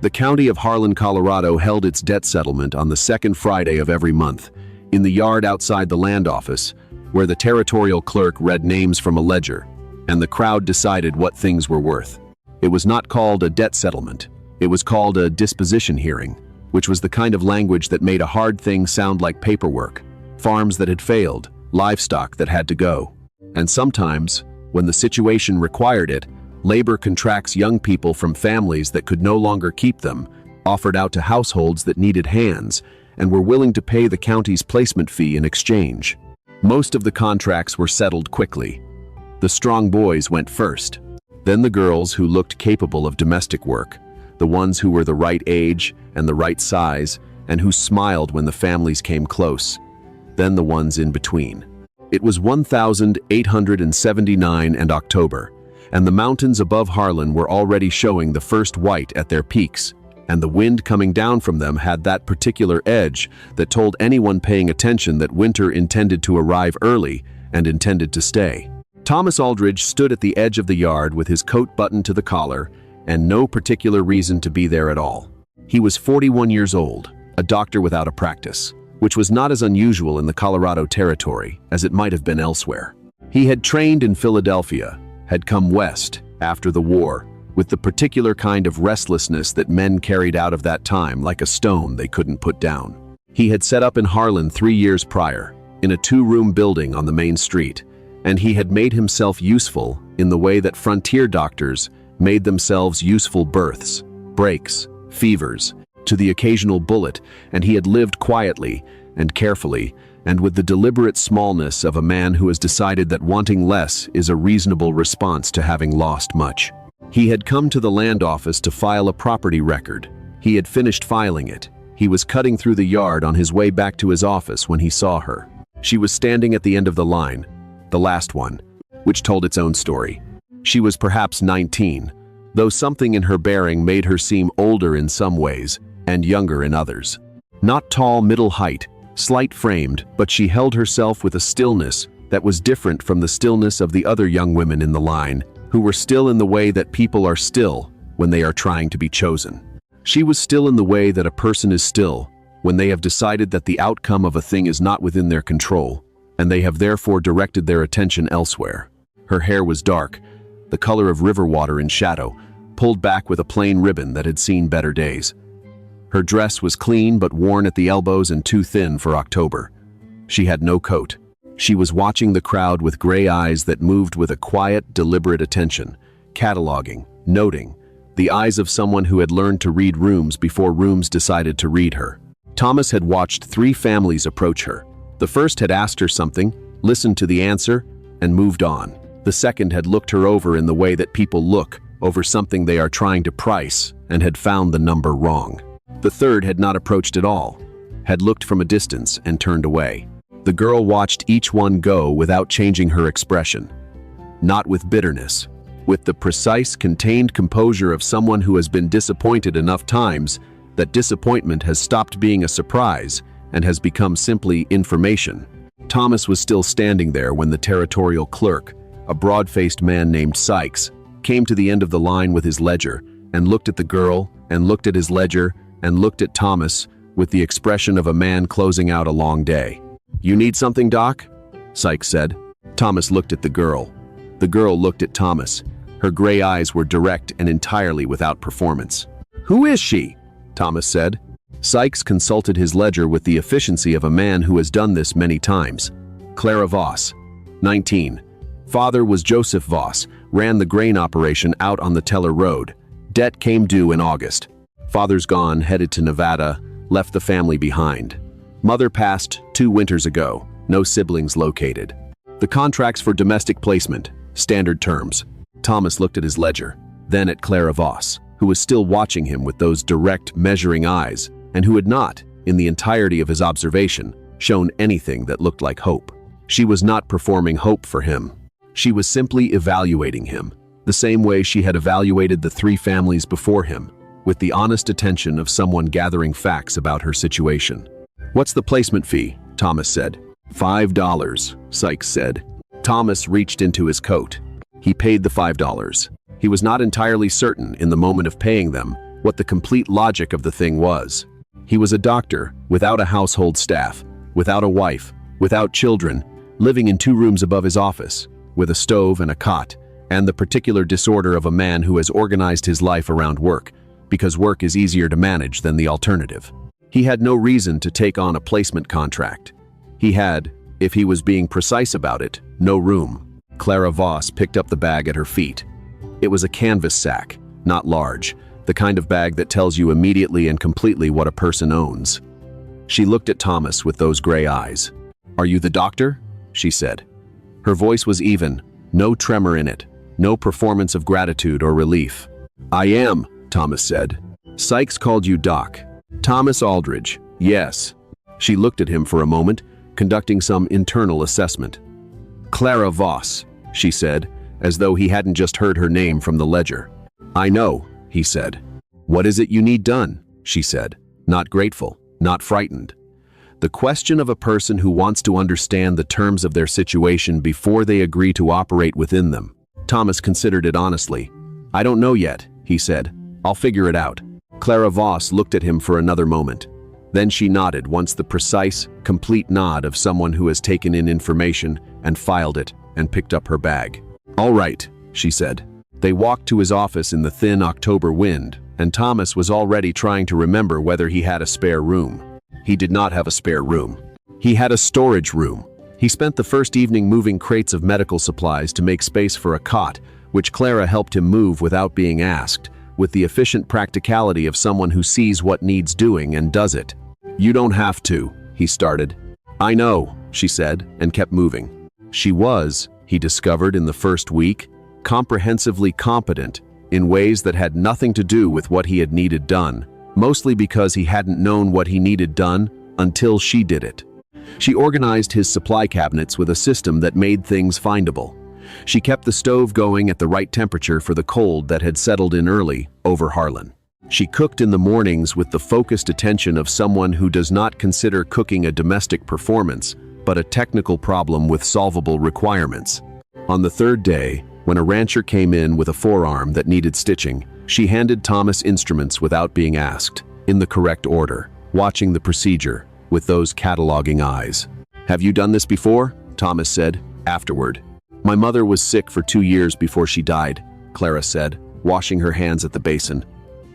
The county of Harlan, Colorado held its debt settlement on the second Friday of every month, in the yard outside the land office, where the territorial clerk read names from a ledger, and the crowd decided what things were worth. It was not called a debt settlement. It was called a disposition hearing, which was the kind of language that made a hard thing sound like paperwork, farms that had failed, livestock that had to go. And sometimes, when the situation required it, labor contracts young people from families that could no longer keep them, offered out to households that needed hands, and were willing to pay the county's placement fee in exchange. Most of the contracts were settled quickly. The strong boys went first, then the girls who looked capable of domestic work, the ones who were the right age and the right size, and who smiled when the families came close, then the ones in between. It was 1,879 and October, and the mountains above Harlan were already showing the first white at their peaks, and the wind coming down from them had that particular edge that told anyone paying attention that winter intended to arrive early and intended to stay. Thomas Aldridge stood at the edge of the yard with his coat buttoned to the collar and no particular reason to be there at all. He was 41 years old, a doctor without a practice, which was not as unusual in the Colorado Territory as it might have been elsewhere. He had trained in Philadelphia, had come west after the war, with the particular kind of restlessness that men carried out of that time like a stone they couldn't put down. He had set up in Harlan 3 years prior, in a 2-room building on the main street, and he had made himself useful in the way that frontier doctors made themselves useful births, breaks, fevers, to the occasional bullet, and he had lived quietly and carefully and with the deliberate smallness of a man who has decided that wanting less is a reasonable response to having lost much. He had come to the land office to file a property record. He had finished filing it. He was cutting through the yard on his way back to his office when he saw her. She was standing at the end of the line, the last one, which told its own story. She was perhaps 19, though something in her bearing made her seem older in some ways and younger in others. Not tall, middle height, slight-framed, but she held herself with a stillness that was different from the stillness of the other young women in the line, who were still in the way that people are still when they are trying to be chosen. She was still in the way that a person is still when they have decided that the outcome of a thing is not within their control, and they have therefore directed their attention elsewhere. Her hair was dark, the color of river water in shadow, pulled back with a plain ribbon that had seen better days. Her dress was clean but worn at the elbows and too thin for October. She had no coat. She was watching the crowd with gray eyes that moved with a quiet, deliberate attention, cataloging, noting, the eyes of someone who had learned to read rooms before rooms decided to read her. Thomas had watched 3 families approach her. The first had asked her something, listened to the answer, and moved on. The second had looked her over in the way that people look over something they are trying to price and had found the number wrong. The third had not approached at all, had looked from a distance and turned away. The girl watched each one go without changing her expression. Not with bitterness, with the precise, contained composure of someone who has been disappointed enough times that disappointment has stopped being a surprise and has become simply information. Thomas was still standing there when the territorial clerk, a broad-faced man named Sykes, came to the end of the line with his ledger and looked at the girl and looked at his ledger and looked at Thomas with the expression of a man closing out a long day. "You need something, Doc?" Sykes said. Thomas looked at the girl. The girl looked at Thomas. Her gray eyes were direct and entirely without performance. "Who is she?" Thomas said. Sykes consulted his ledger with the efficiency of a man who has done this many times. "Clara Voss, 19. Father was Joseph Voss, ran the grain operation out on the Teller Road. Debt came due in August. Father's gone, headed to Nevada, left the family behind. Mother passed 2 winters ago, no siblings located. The contracts for domestic placement, standard terms." Thomas looked at his ledger, then at Clara Voss, who was still watching him with those direct, measuring eyes, and who had not, in the entirety of his observation, shown anything that looked like hope. She was not performing hope for him. She was simply evaluating him, the same way she had evaluated the 3 families before him, with the honest attention of someone gathering facts about her situation. "What's the placement fee?" Thomas said. $5, Sykes said. Thomas reached into his coat. He paid the $5. He was not entirely certain, in the moment of paying them, what the complete logic of the thing was. He was a doctor, without a household staff, without a wife, without children, living in 2 rooms above his office, with a stove and a cot, and the particular disorder of a man who has organized his life around work, because work is easier to manage than the alternative. He had no reason to take on a placement contract. He had, if he was being precise about it, no room. Clara Voss picked up the bag at her feet. It was a canvas sack, not large, the kind of bag that tells you immediately and completely what a person owns. She looked at Thomas with those gray eyes. "Are you the doctor?" she said. Her voice was even, no tremor in it, no performance of gratitude or relief. "I am," Thomas said. "Sykes called you Doc." "Thomas Aldridge, yes." She looked at him for a moment, conducting some internal assessment. "Clara Voss," she said, as though he hadn't just heard her name from the ledger. "I know," he said. "What is it you need done?" she said, not grateful, not frightened. The question of a person who wants to understand the terms of their situation before they agree to operate within them. Thomas considered it honestly. "I don't know yet," he said. "I'll figure it out." Clara Voss looked at him for another moment. Then she nodded once, the precise, complete nod of someone who has taken in information and filed it and picked up her bag. "All right," she said. They walked to his office in the thin October wind, and Thomas was already trying to remember whether he had a spare room. He did not have a spare room. He had a storage room. He spent the first evening moving crates of medical supplies to make space for a cot, which Clara helped him move without being asked, with the efficient practicality of someone who sees what needs doing and does it. "You don't have to," he started. "I know," she said, and kept moving. She was, he discovered in the first week, comprehensively competent in ways that had nothing to do with what he had needed done, mostly because he hadn't known what he needed done until she did it. She organized his supply cabinets with a system that made things findable. She kept the stove going at the right temperature for the cold that had settled in early over Harlan. She cooked in the mornings with the focused attention of someone who does not consider cooking a domestic performance, but a technical problem with solvable requirements. On the 3rd day, when a rancher came in with a forearm that needed stitching, she handed Thomas instruments without being asked, in the correct order, watching the procedure with those cataloging eyes. "Have you done this before?" Thomas said, afterward. "My mother was sick for 2 years before she died," Clara said, washing her hands at the basin.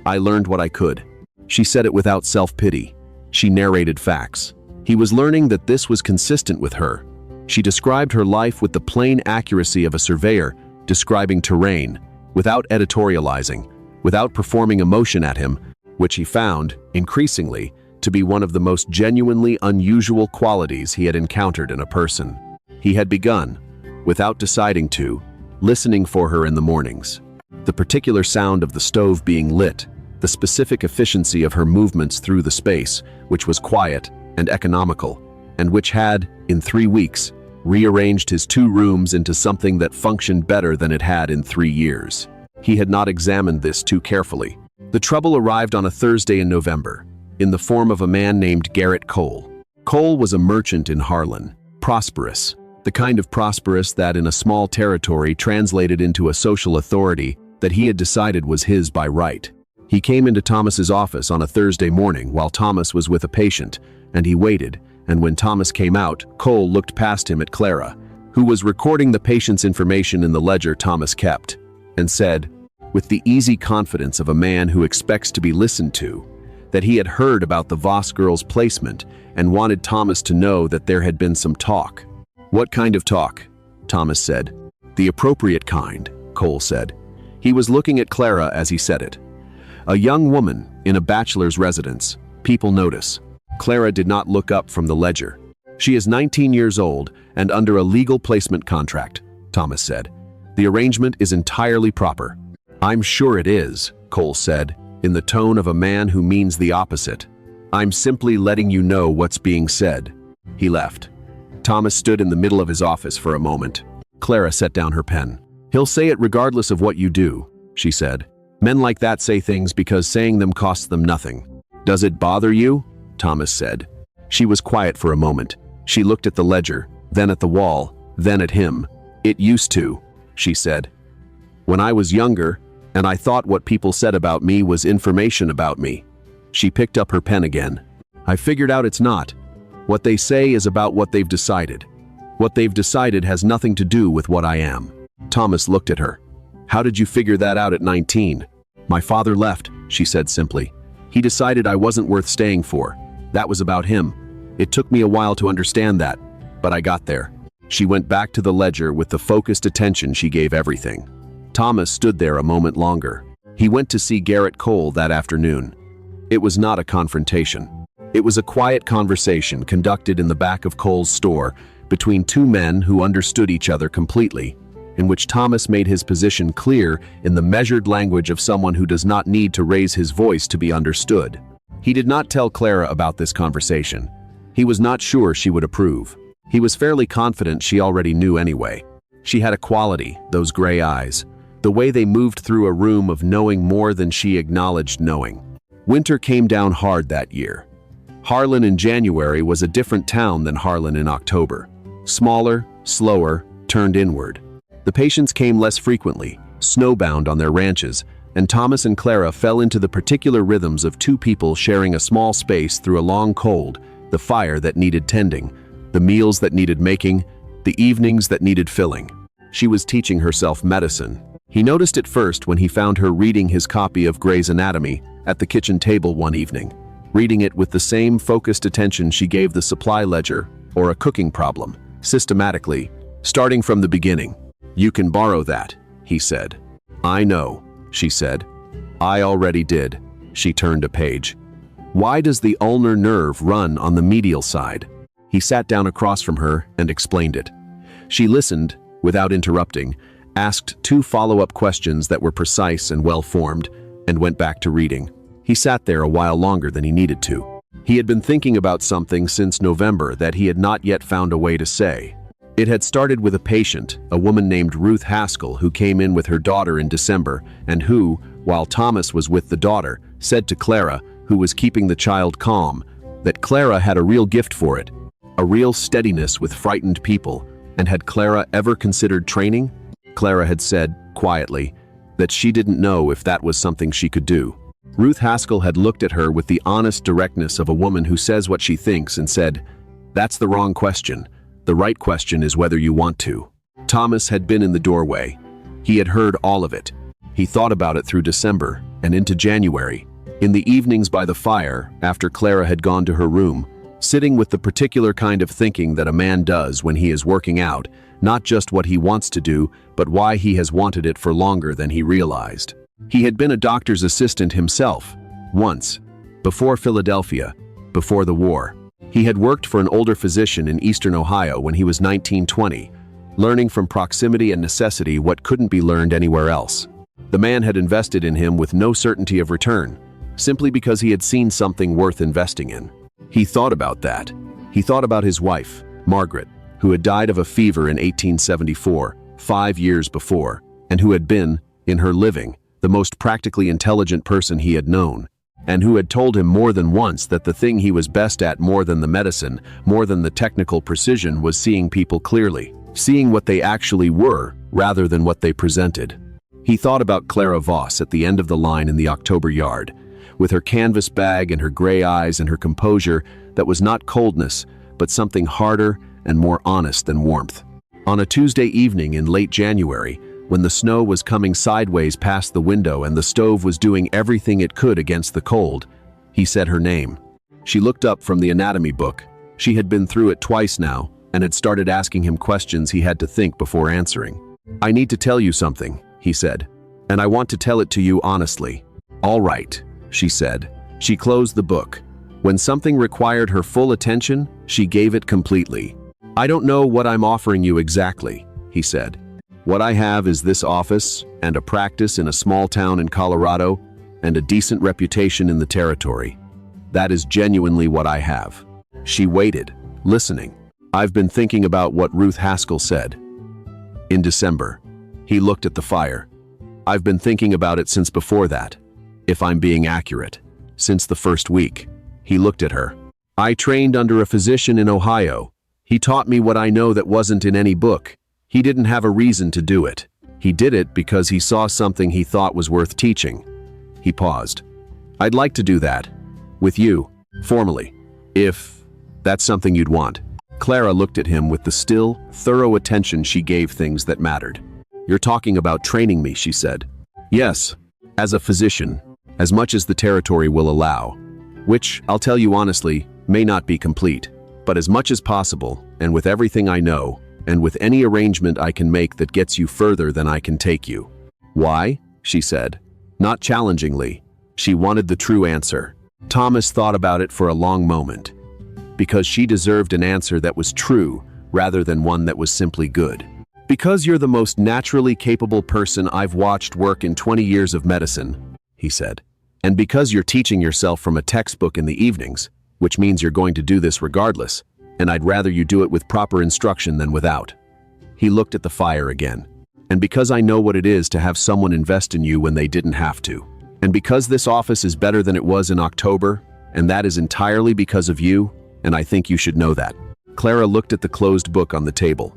"I learned what I could." She said it without self-pity. She narrated facts. He was learning that this was consistent with her. She described her life with the plain accuracy of a surveyor describing terrain, without editorializing, without performing emotion at him, which he found, increasingly, to be one of the most genuinely unusual qualities he had encountered in a person. He had begun, without deciding to, listening for her in the mornings. The particular sound of the stove being lit, the specific efficiency of her movements through the space, which was quiet and economical, and which had, in 3 weeks, rearranged his 2 rooms into something that functioned better than it had in 3 years. He had not examined this too carefully. The trouble arrived on a Thursday in November, in the form of a man named Garrett Cole. Cole was a merchant in Harlan, prosperous, the kind of prosperous that in a small territory translated into a social authority that he had decided was his by right. He came into Thomas's office on a Thursday morning while Thomas was with a patient, and he waited, and when Thomas came out, Cole looked past him at Clara, who was recording the patient's information in the ledger Thomas kept, and said, with the easy confidence of a man who expects to be listened to, that he had heard about the Voss girl's placement and wanted Thomas to know that there had been some talk. "What kind of talk?" Thomas said. "The appropriate kind," Cole said. He was looking at Clara as he said it. "A young woman in a bachelor's residence. People notice." Clara did not look up from the ledger. "She is 19 years old and under a legal placement contract," Thomas said. "The arrangement is entirely proper." "I'm sure it is," Cole said, in the tone of a man who means the opposite. "I'm simply letting you know what's being said." He left. Thomas stood in the middle of his office for a moment. Clara set down her pen. "He'll say it regardless of what you do," she said. "Men like that say things because saying them costs them nothing." "Does it bother you?" Thomas said. She was quiet for a moment. She looked at the ledger, then at the wall, then at him. "It used to," she said. "When I was younger," And I thought what people said about me was information about me. She picked up her pen again. I figured out it's not. What they say is about what they've decided. What they've decided has nothing to do with what I am. Thomas looked at her. How did you figure that out at 19? My father left, she said simply. He decided I wasn't worth staying for. That was about him. It took me a while to understand that, but I got there. She went back to the ledger with the focused attention she gave everything. Thomas stood there a moment longer. He went to see Garrett Cole that afternoon. It was not a confrontation. It was a quiet conversation conducted in the back of Cole's store between two men who understood each other completely, in which Thomas made his position clear in the measured language of someone who does not need to raise his voice to be understood. He did not tell Clara about this conversation. He was not sure she would approve. He was fairly confident she already knew anyway. She had a quality, those gray eyes, the way they moved through a room of knowing more than she acknowledged knowing. Winter came down hard that year. Harlan in January was a different town than Harlan in October. Smaller, slower, turned inward. The patients came less frequently, snowbound on their ranches, and Thomas and Clara fell into the particular rhythms of two people sharing a small space through a long cold, the fire that needed tending, the meals that needed making, the evenings that needed filling. She was teaching herself medicine. He noticed it first when he found her reading his copy of Gray's Anatomy at the kitchen table one evening, reading it with the same focused attention she gave the supply ledger or a cooking problem, systematically, starting from the beginning. You can borrow that, he said. I know, she said. I already did. She turned a page. Why does the ulnar nerve run on the medial side? He sat down across from her and explained it. She listened, without interrupting, asked two follow-up questions that were precise and well-formed, and went back to reading. He sat there a while longer than he needed to. He had been thinking about something since November that he had not yet found a way to say. It had started with a patient, a woman named Ruth Haskell, who came in with her daughter in December and who, while Thomas was with the daughter, said to Clara, who was keeping the child calm, that Clara had a real gift for it, a real steadiness with frightened people. And had Clara ever considered training? Clara had said, quietly, that she didn't know if that was something she could do. Ruth Haskell had looked at her with the honest directness of a woman who says what she thinks and said, "That's the wrong question. The right question is whether you want to." Thomas had been in the doorway. He had heard all of it. He thought about it through December and into January. In the evenings by the fire, after Clara had gone to her room, sitting with the particular kind of thinking that a man does when he is working out, not just what he wants to do, but why he has wanted it for longer than he realized. He had been a doctor's assistant himself, once, before Philadelphia, before the war. He had worked for an older physician in eastern Ohio when he was 19-20, learning from proximity and necessity what couldn't be learned anywhere else. The man had invested in him with no certainty of return, simply because he had seen something worth investing in. He thought about that. He thought about his wife, Margaret, who had died of a fever in 1874, 5 years before, and who had been, in her living, the most practically intelligent person he had known, and who had told him more than once that the thing he was best at more than the medicine, more than the technical precision, was seeing people clearly, seeing what they actually were rather than what they presented. He thought about Clara Voss at the end of the line in the October yard, with her canvas bag and her gray eyes and her composure that was not coldness, but something harder and more honest than warmth. On a Tuesday evening in late January, when the snow was coming sideways past the window and the stove was doing everything it could against the cold, he said her name. She looked up from the anatomy book. She had been through it twice now and had started asking him questions he had to think before answering. "I need to tell you something," he said, "and I want to tell it to you honestly." "All right," she said. She closed the book. When something required her full attention, she gave it completely. "I don't know what I'm offering you exactly," he said. "What I have is this office and a practice in a small town in Colorado and a decent reputation in the territory. That is genuinely what I have." She waited, listening. "I've been thinking about what Ruth Haskell said in December." He looked at the fire. "I've been thinking about it since before that, if I'm being accurate, since the first week." He looked at her. "I trained under a physician in Ohio. He taught me what I know that wasn't in any book. He didn't have a reason to do it. He did it because he saw something he thought was worth teaching. He paused. I'd like to do that. With you. Formally. If that's something you'd want. Clara looked at him with the still, thorough attention she gave things that mattered. You're talking about training me, she said. Yes. As a physician. As much as the territory will allow. Which, I'll tell you honestly, may not be complete. But as much as possible, and with everything I know, and with any arrangement I can make that gets you further than I can take you. Why? She said. Not challengingly. She wanted the true answer. Thomas thought about it for a long moment. Because she deserved an answer that was true, rather than one that was simply good. Because you're the most naturally capable person I've watched work in 20 years of medicine, he said. And because you're teaching yourself from a textbook in the evenings, which means you're going to do this regardless, and I'd rather you do it with proper instruction than without. He looked at the fire again. And because I know what it is to have someone invest in you when they didn't have to. And because this office is better than it was in October, and that is entirely because of you, and I think you should know that. Clara looked at the closed book on the table.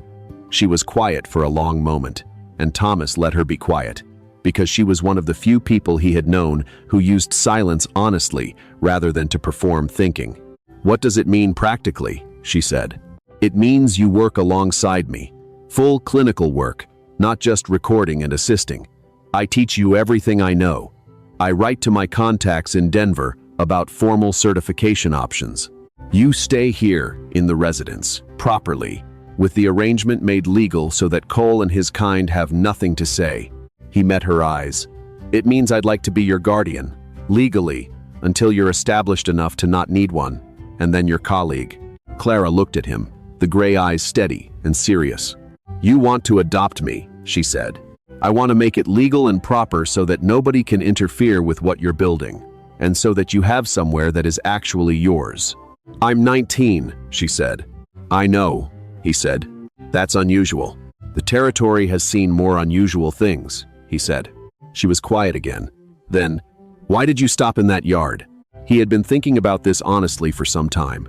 She was quiet for a long moment, and Thomas let her be quiet, because she was one of the few people he had known who used silence honestly rather than to perform thinking. What does it mean practically? She said. It means you work alongside me. Full clinical work, not just recording and assisting. I teach you everything I know. I write to my contacts in Denver about formal certification options. You stay here in the residence, properly, with the arrangement made legal so that Cole and his kind have nothing to say. He met her eyes. It means I'd like to be your guardian, legally, until you're established enough to not need one, and then your colleague. Clara looked at him, the gray eyes steady and serious. You want to adopt me, she said. I want to make it legal and proper so that nobody can interfere with what you're building, and so that you have somewhere that is actually yours. I'm 19, she said. I know, he said. That's unusual. The territory has seen more unusual things, he said. She was quiet again. Then, why did you stop in that yard? He had been thinking about this honestly for some time.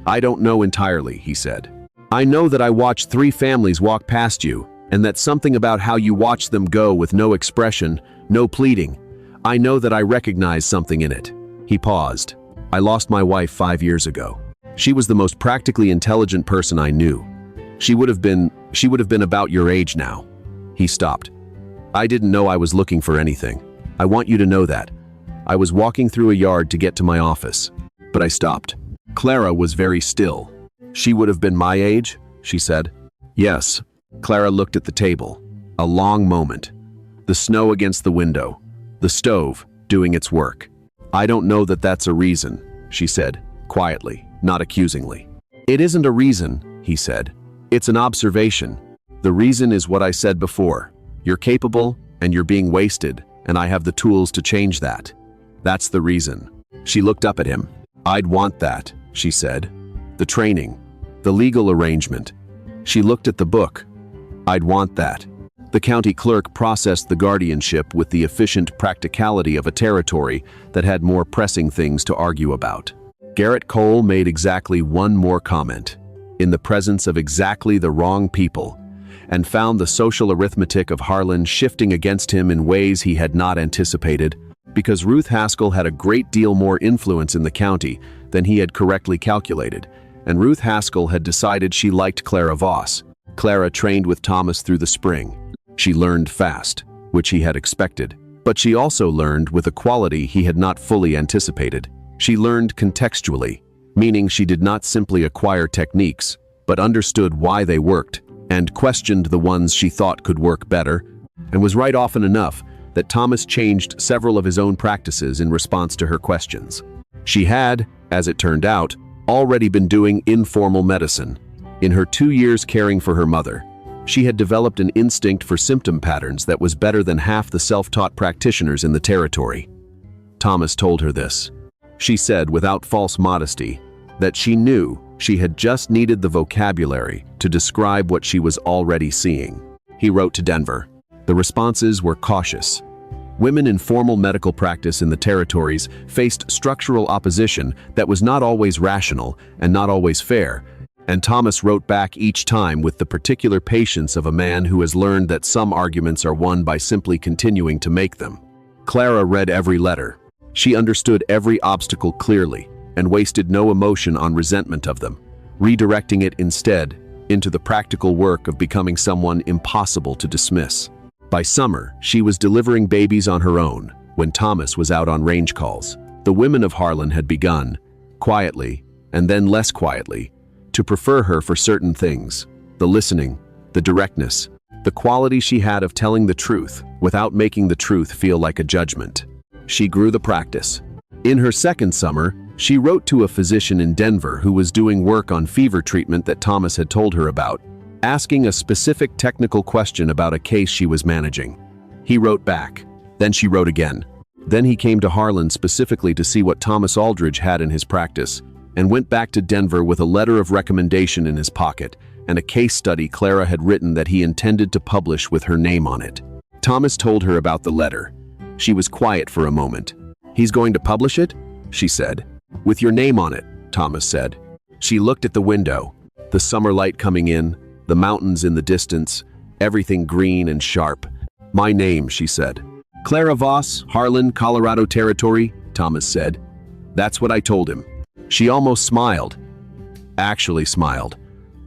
I don't know entirely, he said. I know that I watched 3 families walk past you, and that something about how you watched them go with no expression, no pleading. I know that I recognize something in it. He paused. I lost my wife 5 years ago. She was the most practically intelligent person I knew. She would have been about your age now. He stopped. I didn't know I was looking for anything. I want you to know that. I was walking through a yard to get to my office, but I stopped. Clara was very still. She would have been my age, she said. Yes. Clara looked at the table. A long moment. The snow against the window. The stove doing its work. I don't know that that's a reason, she said, quietly, not accusingly. It isn't a reason, he said. It's an observation. The reason is what I said before. You're capable, and you're being wasted, and I have the tools to change that. That's the reason. She looked up at him. I'd want that, she said. The training, the legal arrangement. She looked at the book. I'd want that. The county clerk processed the guardianship with the efficient practicality of a territory that had more pressing things to argue about. Garrett Cole made exactly one more comment, in the presence of exactly the wrong people, and found the social arithmetic of Harlan shifting against him in ways he had not anticipated, because Ruth Haskell had a great deal more influence in the county than he had correctly calculated, and Ruth Haskell had decided she liked Clara Voss. Clara trained with Thomas through the spring. She learned fast, which he had expected, but she also learned with a quality he had not fully anticipated. She learned contextually, meaning she did not simply acquire techniques, but understood why they worked, and questioned the ones she thought could work better, and was right often enough that Thomas changed several of his own practices in response to her questions. She had, as it turned out, already been doing informal medicine. In her 2 years caring for her mother, she had developed an instinct for symptom patterns that was better than half the self-taught practitioners in the territory. Thomas told her this. She said, without false modesty, that she knew she had just needed the vocabulary to describe what she was already seeing. He wrote to Denver. The responses were cautious. Women in formal medical practice in the territories faced structural opposition that was not always rational and not always fair, And Thomas wrote back each time with the particular patience of a man who has learned that some arguments are won by simply continuing to make them. Clara read every letter. She understood every obstacle clearly and wasted no emotion on resentment of them, redirecting it instead into the practical work of becoming someone impossible to dismiss. By summer, she was delivering babies on her own when Thomas was out on range calls. The women of Harlan had begun, quietly and then less quietly, to prefer her for certain things: the listening, the directness, the quality she had of telling the truth without making the truth feel like a judgment. She grew the practice. In her second summer, she wrote to a physician in Denver who was doing work on fever treatment that Thomas had told her about, asking a specific technical question about a case she was managing. He wrote back. Then she wrote again. Then he came to Harlan specifically to see what Thomas Aldridge had in his practice, and went back to Denver with a letter of recommendation in his pocket and a case study Clara had written that he intended to publish with her name on it. Thomas told her about the letter. She was quiet for a moment. "He's going to publish it?" she said. "With your name on it," Thomas said. She looked at the window, the summer light coming in, the mountains in the distance, everything green and sharp. "My name," she said. "Clara Voss, Harlan, Colorado Territory," Thomas said. "That's what I told him." She almost smiled. Actually smiled.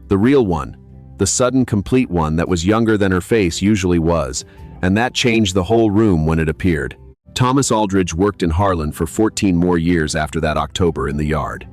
The real one, the sudden complete one that was younger than her face usually was, and that changed the whole room when it appeared. Thomas Aldridge worked in Harlan for 14 more years after that October in the yard.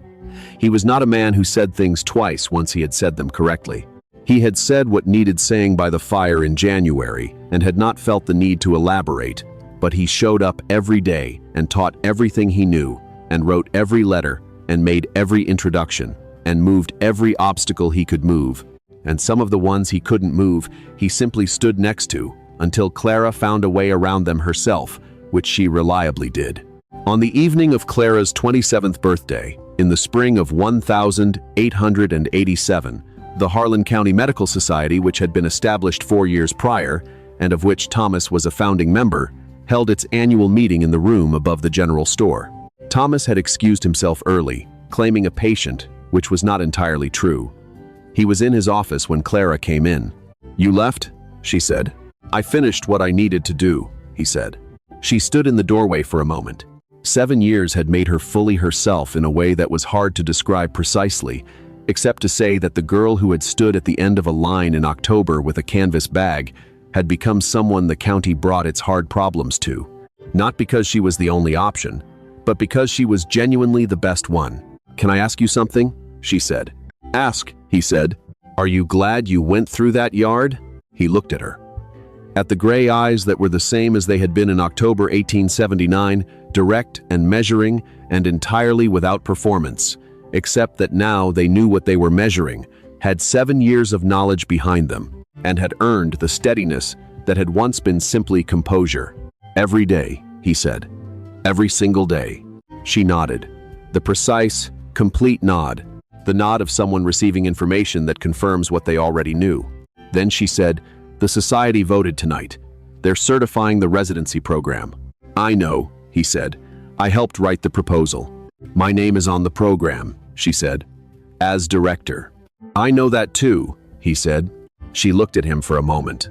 He was not a man who said things twice once he had said them correctly. He had said what needed saying by the fire in January and had not felt the need to elaborate, but he showed up every day and taught everything he knew and wrote every letter and made every introduction and moved every obstacle he could move, and some of the ones he couldn't move he simply stood next to until Clara found a way around them herself, which she reliably did. On the evening of Clara's 27th birthday, in the spring of 1887, the Harlan County Medical Society, which had been established 4 years prior, and of which Thomas was a founding member, held its annual meeting in the room above the general store. Thomas had excused himself early, claiming a patient, which was not entirely true. He was in his office when Clara came in. "You left?" she said. "I finished what I needed to do," he said. She stood in the doorway for a moment. 7 years had made her fully herself in a way that was hard to describe precisely, except to say that the girl who had stood at the end of a line in October with a canvas bag had become someone the county brought its hard problems to. Not because she was the only option, but because she was genuinely the best one. "Can I ask you something?" she said. "Ask," he said. "Are you glad you went through that yard?" He looked at her. At the gray eyes that were the same as they had been in October 1879, direct and measuring and entirely without performance, except that now they knew what they were measuring, had 7 years of knowledge behind them, and had earned the steadiness that had once been simply composure. "Every day," he said. "Every single day." She nodded. The precise, complete nod. The nod of someone receiving information that confirms what they already knew. Then she said, "The society voted tonight. They're certifying the residency program." "I know," he said. "I helped write the proposal. My name is on the program," she said, "as director." "I know that too," he said. She looked at him for a moment.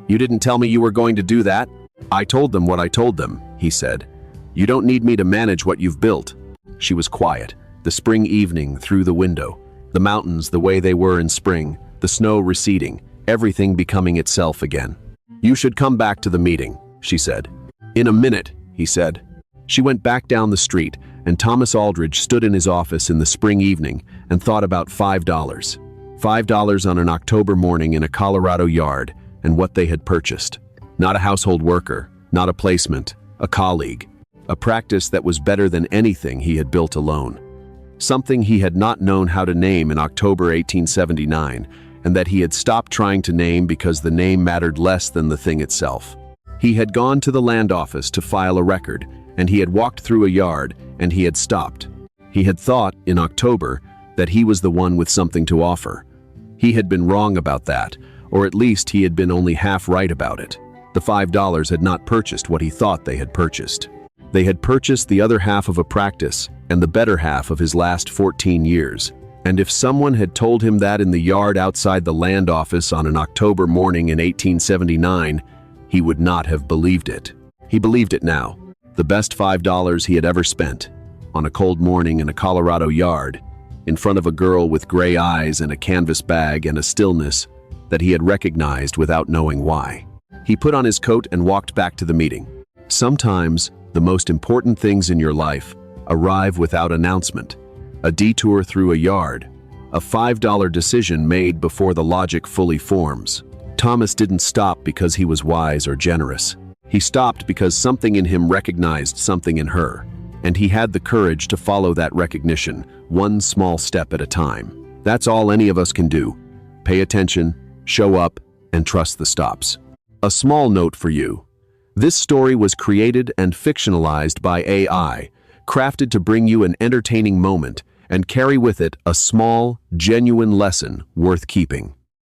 "You didn't tell me you were going to do that?" "I told them what I told them," he said. "You don't need me to manage what you've built." She was quiet. The spring evening through the window, the mountains the way they were in spring, the snow receding, everything becoming itself again. "You should come back to the meeting," she said. "In a minute," he said. She went back down the street, and Thomas Aldridge stood in his office in the spring evening and thought about $5. $5 on an October morning in a Colorado yard, and what they had purchased. Not a household worker, not a placement, a colleague. A practice that was better than anything he had built alone. Something he had not known how to name in October 1879, and that he had stopped trying to name because the name mattered less than the thing itself. He had gone to the land office to file a record, and he had walked through a yard, and he had stopped. He had thought, in October, that he was the one with something to offer. He had been wrong about that, or at least he had been only half right about it. The $5 had not purchased what he thought they had purchased. They had purchased the other half of a practice, and the better half of his last 14 years, And if someone had told him that in the yard outside the land office on an October morning in 1879, he would not have believed it. He believed it now. The best $5 he had ever spent, on a cold morning in a Colorado yard, in front of a girl with gray eyes and a canvas bag and a stillness that he had recognized without knowing why. He put on his coat and walked back to the meeting. Sometimes, the most important things in your life arrive without announcement. A detour through a yard, a $5 decision made before the logic fully forms. Thomas didn't stop because he was wise or generous. He stopped because something in him recognized something in her, and he had the courage to follow that recognition, one small step at a time. That's all any of us can do. Pay attention, show up, and trust the stops. A small note for you. This story was created and fictionalized by AI, crafted to bring you an entertaining moment and carry with it a small, genuine lesson worth keeping.